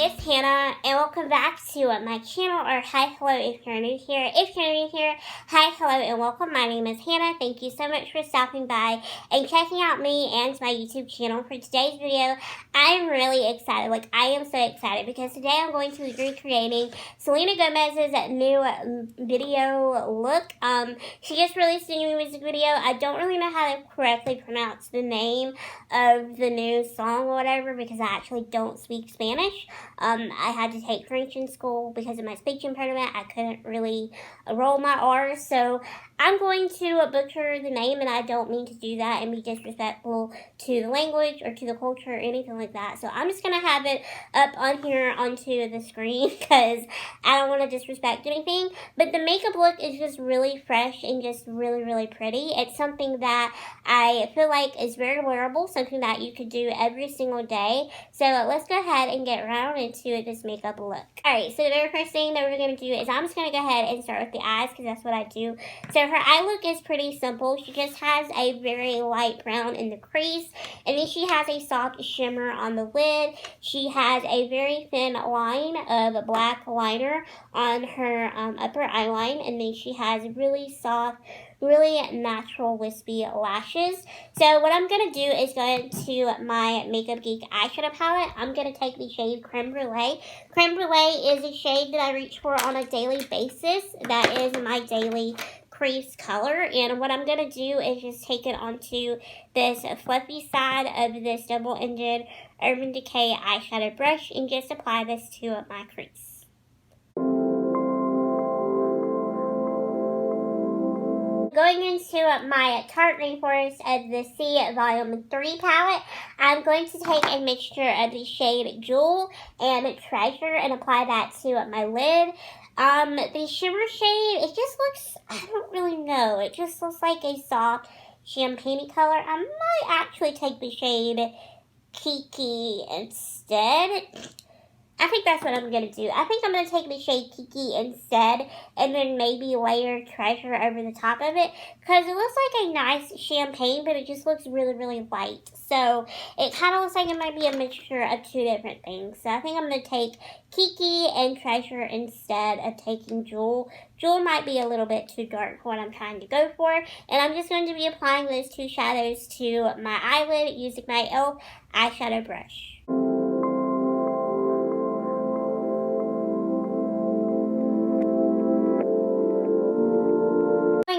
it's Hannah, and welcome back to my channel, or hi, hello if you're new here. If you're new here, hi, hello, and welcome. My name is Hannah. Thank you so much for stopping by and checking out me and my YouTube channel. For today's video, I'm really excited. I am so excited because today I'm going to be recreating Selena Gomez's new video look. She just released a new music video. I don't really know how to correctly pronounce the name of the new song or whatever because I actually don't speak Spanish. I had to take French in school because of my speech impediment. I couldn't really roll my R's, so I'm going to butcher the name, and I don't mean to do that and be disrespectful to the language or to the culture or anything like that. So I'm just going to have it up on here onto the screen because I don't want to disrespect anything. But the makeup look is just really fresh and just really, really pretty. It's something that I feel like is very wearable, something that you could do every single day. So let's go ahead and get right into this makeup look. Alright, so the very first thing that we're going to do is I'm just going to go ahead and start with the eyes because that's what I do. So her eye look is pretty simple. She just has a very light brown in the crease, and then she has a soft shimmer on the lid. She has a very thin line of black liner on her upper eye line, and then she has really soft, really natural wispy lashes. So what I'm going to do is go into my Makeup Geek eyeshadow palette. I'm going to take the shade Creme Brûlée. Creme Brûlée is a shade that I reach for on a daily basis. That is my daily crease color, and what I'm going to do is just take it onto this fluffy side of this double-ended Urban Decay eyeshadow brush and just apply this to my crease. Going into my Tarte Rainforest of the Sea Volume 3 palette, I'm going to take a mixture of the shade Jewel and Treasure and apply that to my lid. The shimmer shade, it just looks, I don't really know, it just looks like a soft champagne color. I might actually take the shade Kiki instead. I think that's what I'm going to do. I think I'm going to take the shade Kiki instead and then maybe layer Treasure over the top of it because it looks like a nice champagne, but it just looks really, really light. So it kind of looks like it might be a mixture of two different things. So I think I'm going to take Kiki and Treasure instead of taking Jewel. Jewel might be a little bit too dark for what I'm trying to go for. And I'm just going to be applying those two shadows to my eyelid using my e.l.f. eyeshadow brush.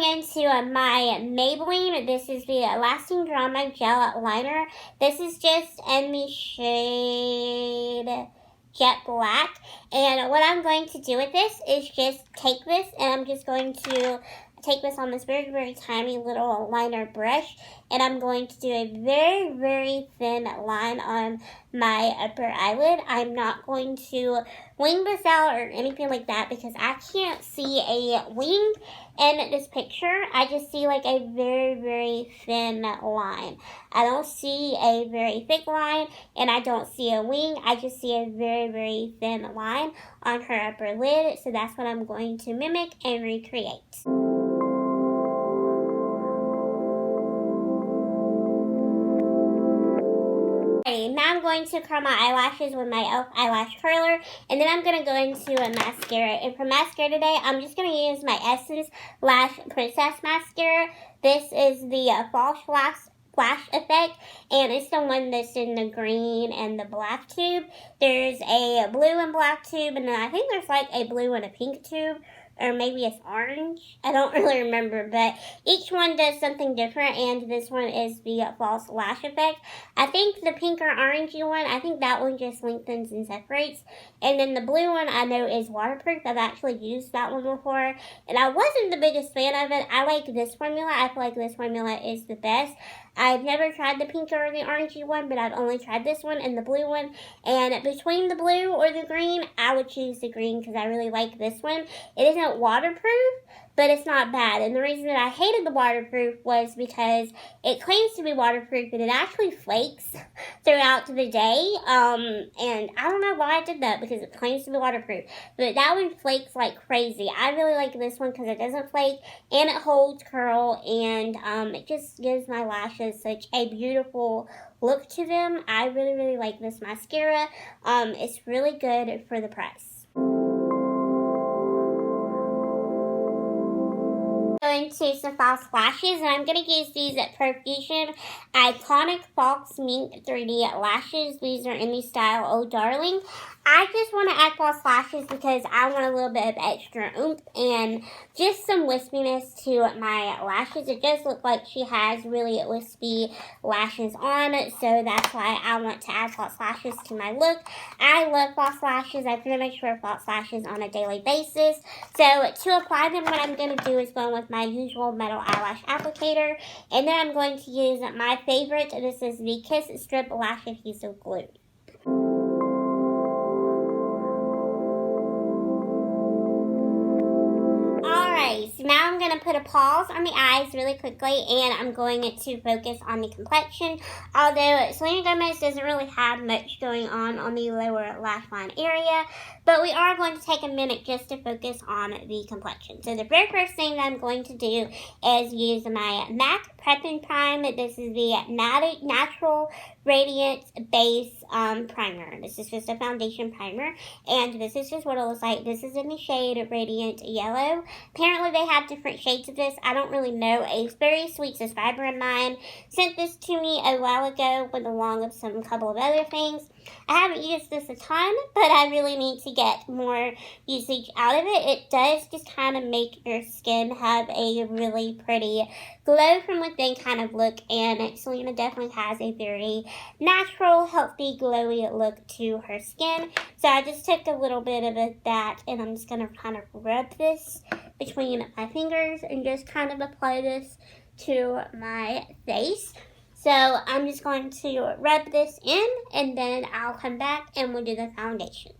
Into my Maybelline. This is the Lasting Drama Gel Liner. This is just in the shade Jet Black. And what I'm going to do with this is just take this, and I'm just going to take this on this very, very tiny little liner brush, and I'm going to do a very, very thin line on my upper eyelid. I'm not going to wing this out or anything like that because I can't see a wing in this picture. I just see like a very, very thin line. I don't see a very thick line, and I don't see a wing. I just see a very, very thin line on her upper lid, so that's what I'm going to mimic and recreate. Now I'm going to curl my eyelashes with my e.l.f. eyelash curler, and then I'm going to go into a mascara. And for mascara today, I'm just going to use my Essence Lash Princess Mascara. This is the False Flash Effect, and it's the one that's in the green and the black tube. There's a blue and black tube, and then I think there's like a blue and a pink tube. Or maybe it's orange. I don't really remember, but each one does something different, and this one is the False Lash Effect. I think the pink or orangey one, I think that one just lengthens and separates. And then the blue one I know is waterproof. I've actually used that one before, and I wasn't the biggest fan of it. I like this formula. I feel like this formula is the best. I've never tried the pink or the orangey one, but I've only tried this one and the blue one. And between the blue or the green, I would choose the green because I really like this one. It isn't waterproof, but it's not bad. And the reason that I hated the waterproof was because it claims to be waterproof, but it actually flakes throughout the day. And I don't know why I did that, because it claims to be waterproof, but that one flakes like crazy. I really like this one because it doesn't flake, and it holds curl, and it just gives my lashes such a beautiful look to them. I really, really like this mascara. It's really good for the price. Going to some false lashes, and I'm going to use these at Profusion Iconic False Mink 3D Lashes. These are in the style Oh Darling. I just want to add false lashes because I want a little bit of extra oomph and just some wispiness to my lashes. It does look like she has really wispy lashes on, so that's why I want to add false lashes to my look. I love false lashes. I pretty much wear false lashes on a daily basis. So to apply them, what I'm going to do is go in with my usual metal eyelash applicator, and then I'm going to use my favorite. This is the Kiss Strip Lash Adhesive Glue. Alright, so now I'm going to put a pause on the eyes really quickly, and I'm going to focus on the complexion. Although Selena Gomez doesn't really have much going on the lower lash line area, but we are going to take a minute just to focus on the complexion. So the very first thing that I'm going to do is use my MAC Prep and Prime. This is the Natural Radiance Base Primer. This is just a foundation primer, and this is just what it looks like. This is in the shade Radiant Yellow. Apparently they have different shades of this. I don't really know. A very sweet subscriber of mine sent this to me a while ago with along with some couple of other things. I haven't used this a ton, but I really need to get more usage out of it. It does just kind of make your skin have a really pretty glow from within kind of look, and Selena definitely has a very natural, healthy, glowy look to her skin. So I just took a little bit of that, and I'm just going to kind of rub this between my fingers and just kind of apply this to my face. So I'm just going to rub this in, and then I'll come back and we'll do the foundation.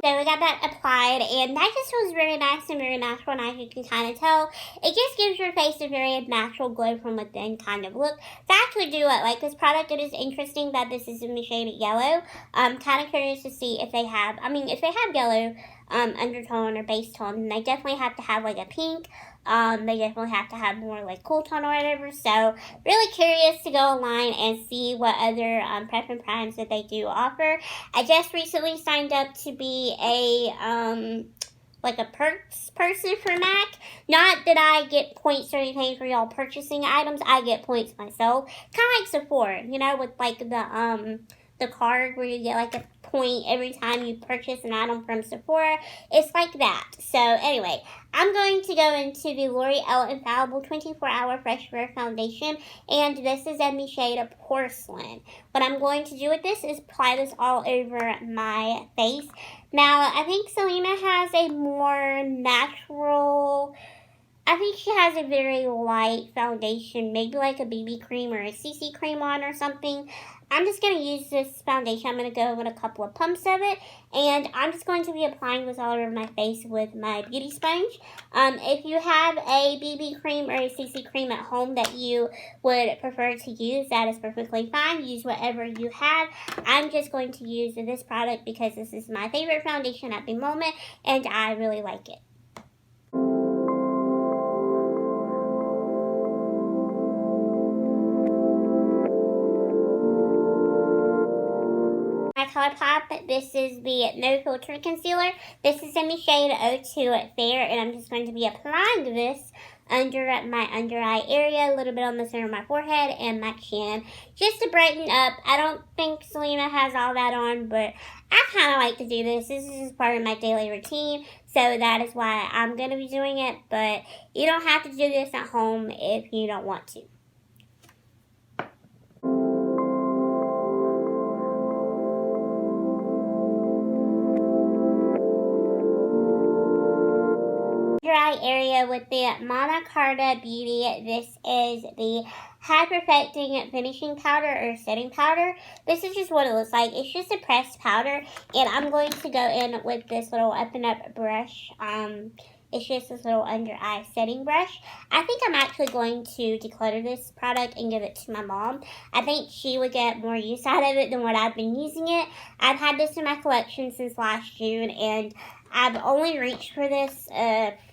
So we got that applied, and that just was very nice and very natural, and as you can kind of tell, it just gives your face a very natural glow from within kind of look. So I actually do like this product. It is interesting that this is in the shade yellow. I'm kind of curious to see if they have, if they have yellow undertone or base tone, then they definitely have to have like a pink. They definitely have to have more like cool tone or whatever. So really curious to go online and see what other prep and primes that they do offer. I just recently signed up to be a like a perks person for MAC. Not that I get points or anything for y'all purchasing items. I get points myself. Kind of like Sephora, you know, with like the card where you get like a point every time you purchase an item from Sephora. It's like that. So anyway, I'm going to go into the L'Oreal Infallible 24-Hour Freshwater Foundation, and this is in the shade of Porcelain. What I'm going to do with this is apply this all over my face. Now, I think Selena has a more natural, I think she has a very light foundation, maybe like a BB cream or a CC cream on or something. I'm just going to use this foundation. I'm going to go with a couple of pumps of it, and I'm just going to be applying this all over my face with my beauty sponge. If you have a BB cream or a CC cream at home that you would prefer to use, that is perfectly fine. Use whatever you have. I'm just going to use this product because this is my favorite foundation at the moment, and I really like it. Colourpop, this is the No Filter Concealer. This is in the shade 02 Fair, and I'm just going to be applying this under my under eye area, a little bit on the center of my forehead and my chin, just to brighten up. I don't think Selena has all that on, but I kind of like to do this. This is just part of my daily routine, so that is why I'm going to be doing it, but you don't have to do this at home if you don't want to. eye area with the Karder Beauty. This is the High Perfecting Finishing Powder or Setting Powder. This is just what it looks like. It's just a pressed powder, and I'm going to go in with this little up and up brush. It's just this little under eye setting brush. I think I'm actually going to declutter this product and give it to my mom. I think she would get more use out of it than what I've been using it. I've had this in my collection since last June, and I've only reached for this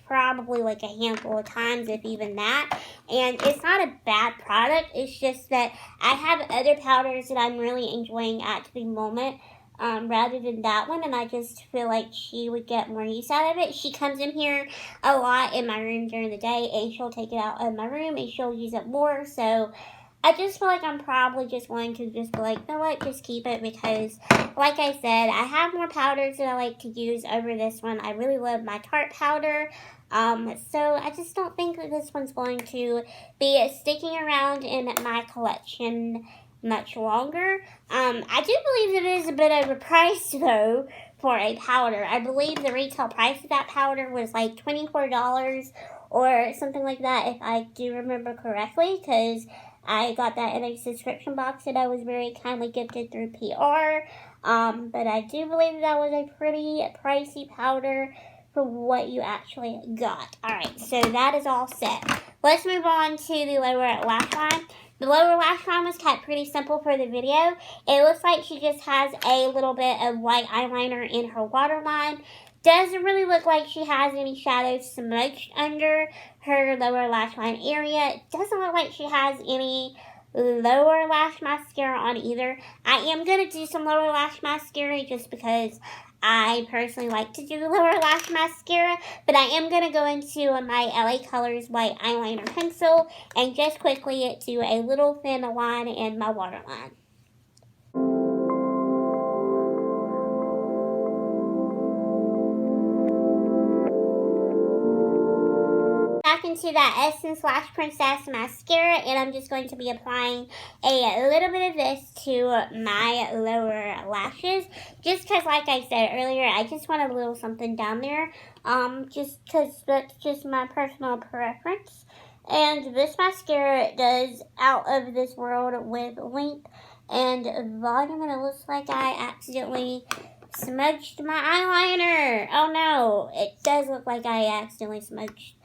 probably like a handful of times, if even that. And it's not a bad product. It's just that I have other powders that I'm really enjoying at the moment. Rather than that one, and I just feel like she would get more use out of it. She comes in here a lot in my room during the day, and she'll take it out of my room, and she'll use it more, so I just feel like I'm probably just going to just be like, you know what, just keep it, because, like I said, I have more powders that I like to use over this one. I really love my Tarte powder, so I just don't think that this one's going to be sticking around in my collection much longer. I do believe it is a bit overpriced though for a powder. I believe the retail price of that powder was like $24 or something like that, if I do remember correctly, because I got that in a subscription box that I was very kindly gifted through PR. But I do believe that was a pretty pricey powder for what you actually got. Alright, so that is all set. Let's move on to the lower lash line. The lower lash line was kept pretty simple for the video. It looks like she just has a little bit of white eyeliner in her waterline. Doesn't really look like she has any shadows smudged under her lower lash line area. It doesn't look like she has any lower lash mascara on either. I am going to do some lower lash mascara just because I personally like to do the lower lash mascara, but I am going to go into my LA Colors white eyeliner pencil and just quickly do a little thin line in my waterline. Back into that Essence Lash Princess mascara, and I'm just going to be applying a little bit of this to my lower lashes, just because, like I said earlier, I just want a little something down there, just because that's just my personal preference. And this mascara does out of this world with length and volume, and it looks like I accidentally smudged my eyeliner. Oh no, it does look like I accidentally smudged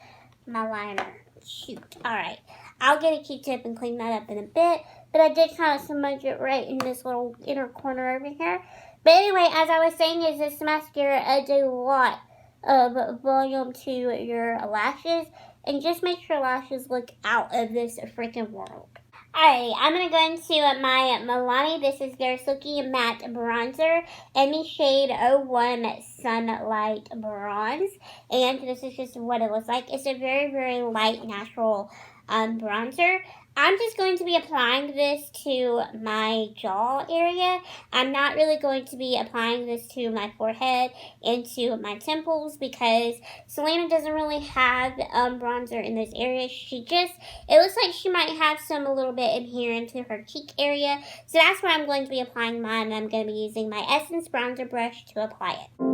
my liner. Shoot. Alright. I'll get a Q-tip and clean that up in a bit. But I did kind of smudge it right in this little inner corner over here. But anyway, as I was saying, is this mascara adds a lot of volume to your lashes. And just makes your lashes look out of this freaking world. Alright, I'm going to go into my Milani. This is their Silky Matte Bronzer in the shade 01 Sunlight Bronze. And this is just what it looks like. It's a very, very light, natural bronzer. I'm just going to be applying this to my jaw area. I'm not really going to be applying this to my forehead and to my temples because Selena doesn't really have bronzer in this area. It looks like she might have some a little bit in here into her cheek area. So that's where I'm going to be applying mine. I'm going to be using my Essence bronzer brush to apply it.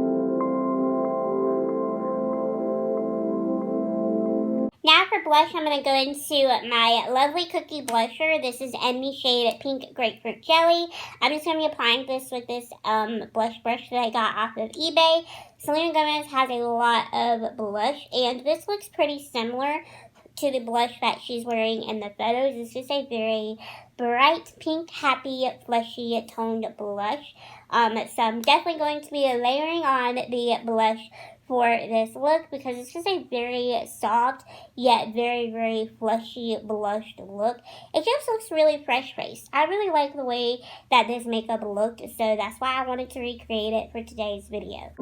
Now for blush, I'm going to go into my lovely Cookie blusher. This is in the shade Pink Grapefruit Jelly. I'm just going to be applying this with this blush brush that I got off of eBay. Selena Gomez has a lot of blush, and this looks pretty similar to the blush that she's wearing in the photos. It's just a very bright, pink, happy, fleshy toned blush. So I'm definitely going to be layering on the blush for this look because it's just a very soft yet very, very fleshy blushed look. It just looks really fresh faced. I really like the way that this makeup looked, so that's why I wanted to recreate it for today's video.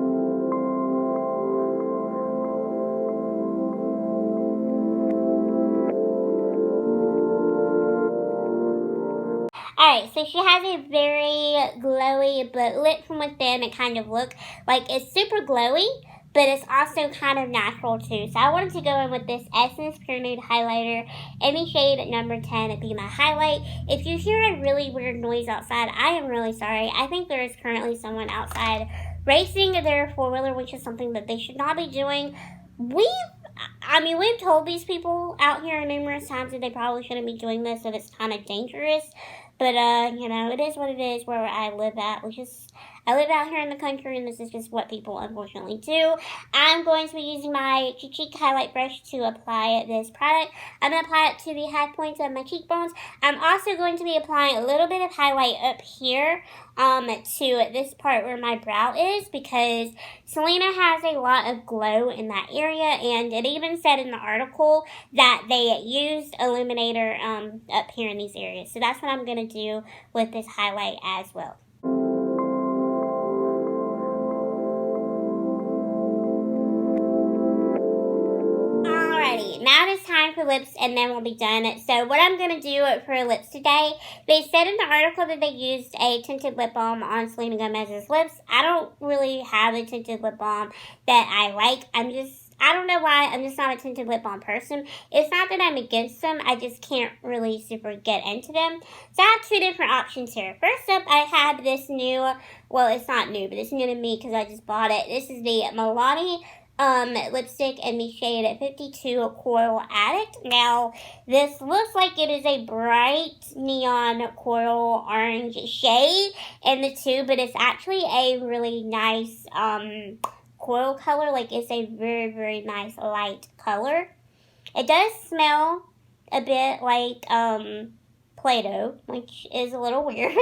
Alright, so she has a very glowy but lit from within kind of look. Like, it's super glowy, but it's also kind of natural too. So I wanted to go in with this Essence Pure Nude Highlighter in the shade number 10 Be My Highlight. If you hear a really weird noise outside, I am really sorry. I think there is currently someone outside racing their four-wheeler, which is something that they should not be doing. I mean, we've told these people out here numerous times that they probably shouldn't be doing this, that it's kind of dangerous. But, you know, it is what it is where I live at, which is, I live out here in the country, and this is just what people unfortunately do. I'm going to be using my cheek highlight brush to apply this product. I'm going to apply it to the high points of my cheekbones. I'm also going to be applying a little bit of highlight up here to this part where my brow is, because Selena has a lot of glow in that area, and it even said in the article that they used illuminator up here in these areas. So that's what I'm going to do with this highlight as well. Alrighty, now it's time for lips, and then we'll be done. So what I'm going to do for lips today, they said in the article that they used a tinted lip balm on Selena Gomez's lips. I don't really have a tinted lip balm that I like. I don't know why, I'm just not a tinted lip balm person. It's not that I'm against them, I just can't really super get into them. So I have two different options here. First up, I have this new, well, it's not new, but it's new to me because I just bought it. This is the Milani lipstick in the shade 52 Coral Addict. Now, this looks like it is a bright neon coral orange shade in the tube, but it's actually a really nice coral color. Like, it's a very, very nice light color. It does smell a bit like Play-Doh, which is a little weird,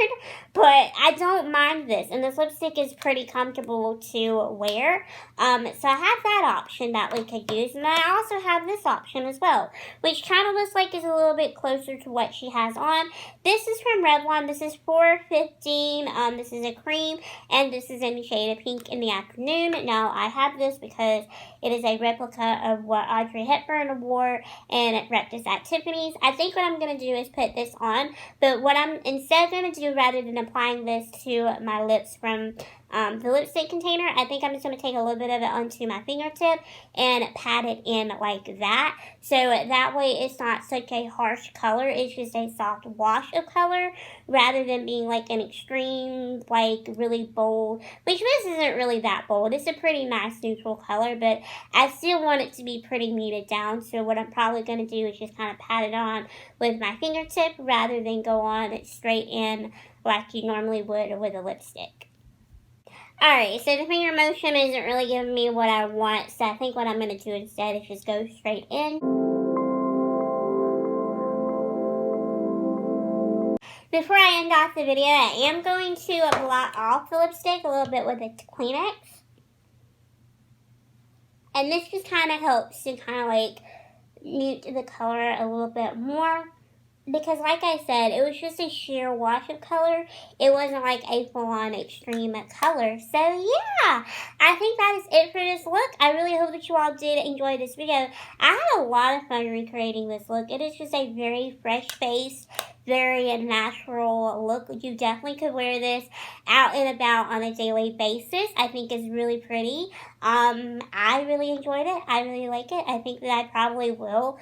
but I don't mind this, and this lipstick is pretty comfortable to wear. So I have that option that we could use, and I also have this option as well, which kind of looks like is a little bit closer to what she has on. This is from Revlon. This is $4.15. This is a cream, and this is in the shade of Pink in the Afternoon. Now, I have this because it is a replica of what Audrey Hepburn wore and wrecked us at Tiffany's. I think what I'm going to do is put this on, but what I'm instead going to do, rather than applying this to my lips from the lipstick container, I think I'm just going to take a little bit of it onto my fingertip and pat it in like that. So that way it's not such a harsh color. It's just a soft wash of color rather than being like an extreme, like really bold, which this isn't really that bold. It's a pretty nice neutral color, but I still want it to be pretty muted down. So what I'm probably going to do is just kind of pat it on with my fingertip rather than go on it straight in like you normally would with a lipstick. Alright, so the finger motion isn't really giving me what I want, so I think what I'm going to do instead is just go straight in. Before I end off the video, I am going to blot off the lipstick a little bit with a Kleenex. And this just kind of helps to kind of like mute the color a little bit more. Because like I said, it was just a sheer wash of color. It wasn't like a full-on extreme color. So yeah, I think that is it for this look. I really hope that you all did enjoy this video. I had a lot of fun recreating this look. It is just a very fresh-faced, very natural look. You definitely could wear this out and about on a daily basis. I think it's really pretty. I really enjoyed it. I really like it. I think that I probably will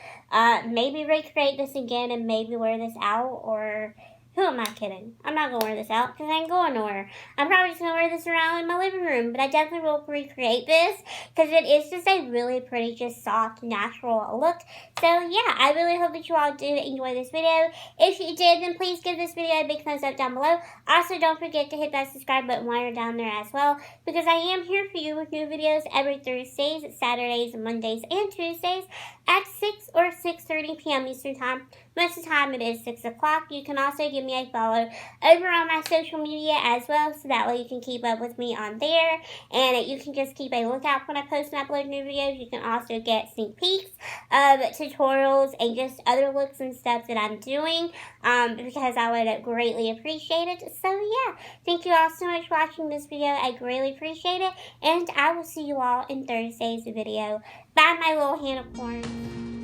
maybe recreate this again and maybe wear this out, or who am I kidding? I'm not going to wear this out because I ain't going nowhere. I'm probably just going to wear this around in my living room, but I definitely will recreate this because it is just a really pretty, just soft, natural look. So yeah, I really hope that you all did enjoy this video. If you did, then please give this video a big thumbs up down below. Also, don't forget to hit that subscribe button while you're down there as well, because I am here for you with new videos every Thursdays, Saturdays, Mondays, and Tuesdays at 6 or 6:30 p.m. Eastern Time. Most of the time it is 6 o'clock. You can also give me a follow over on my social media as well, so that way you can keep up with me on there, and you can just keep a lookout when I post and upload new videos. You can also get sneak peeks of tutorials and just other looks and stuff that I'm doing, because I would greatly appreciate it. So yeah, thank you all so much for watching this video. I greatly appreciate it, and I will see you all in Thursday's video. Bye, my little unicorn.